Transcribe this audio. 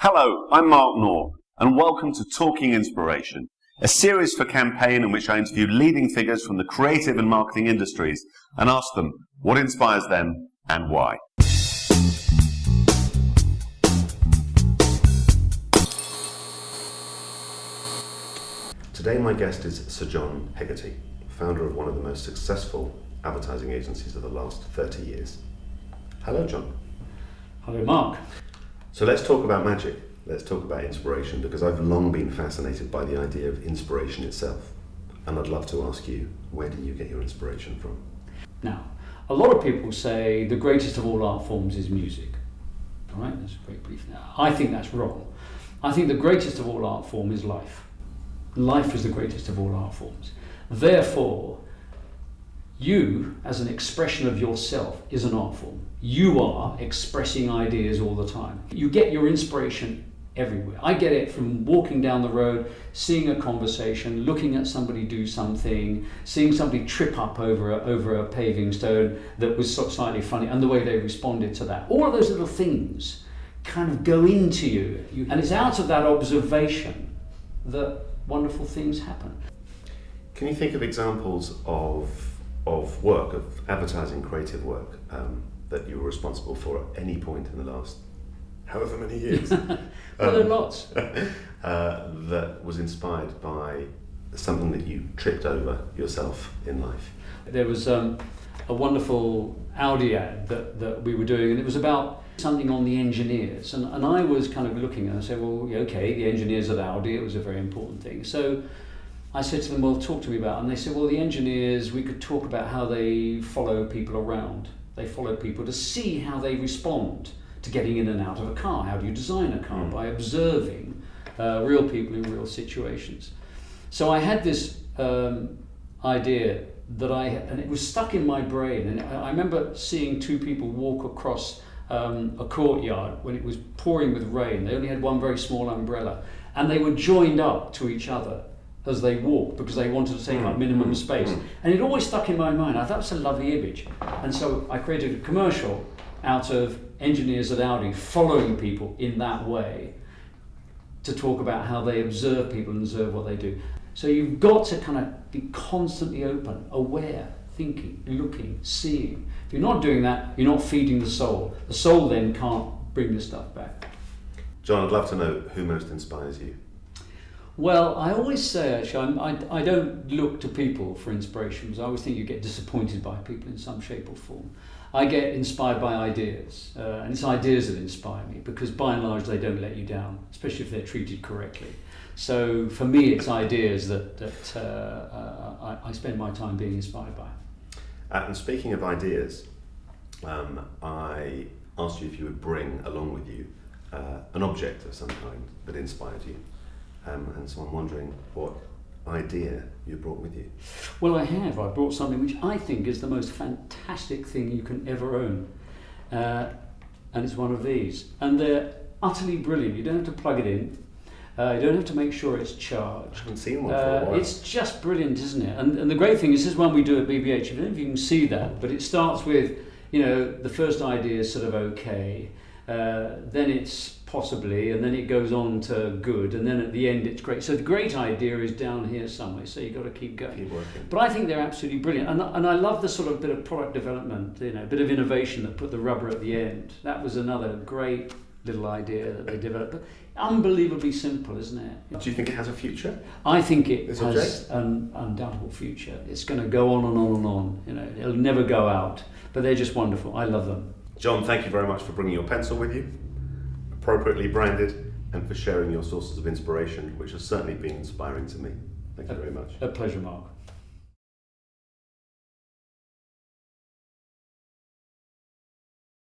Hello, I'm Mark Knorr, and welcome to Talking Inspiration, a series for campaign in which I interview leading figures from the creative and marketing industries and ask them what inspires them and why. Today my guest is Sir John Hegarty, founder of one of the most successful advertising agencies of the last 30 years. Hello, John. Hello, Mark. So let's talk about magic. Let's talk about inspiration, because I've long been fascinated by the idea of inspiration itself. And I'd love to ask you, where do you get your inspiration from? Now, a lot of people say the greatest of all art forms is music. All right, that's a great belief. Now, I think that's wrong. I think the greatest of all art form is life. Life is the greatest of all art forms. Therefore, you, as an expression of yourself, is an art form. You are expressing ideas all the time. You get your inspiration everywhere. I get it from walking down the road, seeing a conversation, looking at somebody do something, seeing somebody trip up over a paving stone that was slightly funny, and the way they responded to that. All of those little things kind of go into you, and it's out of that observation that wonderful things happen. Can you think of examples of work, of advertising creative work, that you were responsible for at any point in the last however many years? Well, there are lots. That was inspired by something that you tripped over yourself in life? There was a wonderful Audi ad that we were doing, and it was about something on the engineers. And I was kind of looking, and I said, well, okay, the engineers at Audi, it was a very important thing. So I said to them, well, talk to me about it. And they said, well, the engineers, we could talk about how they follow people around. They follow people to see how they respond to getting in and out of a car. How do you design a car? By observing real people in real situations. So I had this idea and it was stuck in my brain. And I remember seeing two people walk across a courtyard when it was pouring with rain. They only had one very small umbrella, and they were joined up to each other as they walked because they wanted to take up minimum space. And it always stuck in my mind. I thought it was a lovely image. And so I created a commercial out of engineers at Audi following people in that way to talk about how they observe people and observe what they do. So you've got to kind of be constantly open, aware, thinking, looking, seeing. If you're not doing that, you're not feeding the soul. The soul then can't bring this stuff back. John, I'd love to know who most inspires you. Well, I always say, actually, I don't look to people for inspiration, because I always think you get disappointed by people in some shape or form. I get inspired by ideas, and it's ideas that inspire me, because by and large they don't let you down, especially if they're treated correctly. So for me, it's ideas that I spend my time being inspired by. And speaking of ideas, I asked you if you would bring along with you an object of some kind that inspired you. And so I'm wondering what idea you brought with you. Well, I brought something which I think is the most fantastic thing you can ever own. And it's one of these. And they're utterly brilliant. You don't have to plug it in. You don't have to make sure it's charged. I haven't seen one for a while. It's just brilliant, isn't it? And the great thing is, this is one we do at BBH. I don't know if you can see that, but it starts with, the first idea is sort of okay. Then it's possibly, and then it goes on to good, and then at the end it's great. So the great idea is down here somewhere, so you've got to keep going. Keep working. But I think they're absolutely brilliant, and I love the sort of bit of product development, a bit of innovation that put the rubber at the end. That was another great little idea that they developed. But unbelievably simple, isn't it? Do you think it has a future? I think it has an undoubtable future. It's going to go on and on and on. It'll never go out. But they're just wonderful. I love them. John, thank you very much for bringing your pencil with you, appropriately branded, and for sharing your sources of inspiration, which has certainly been inspiring to me. Thank you very much. A pleasure, Mark.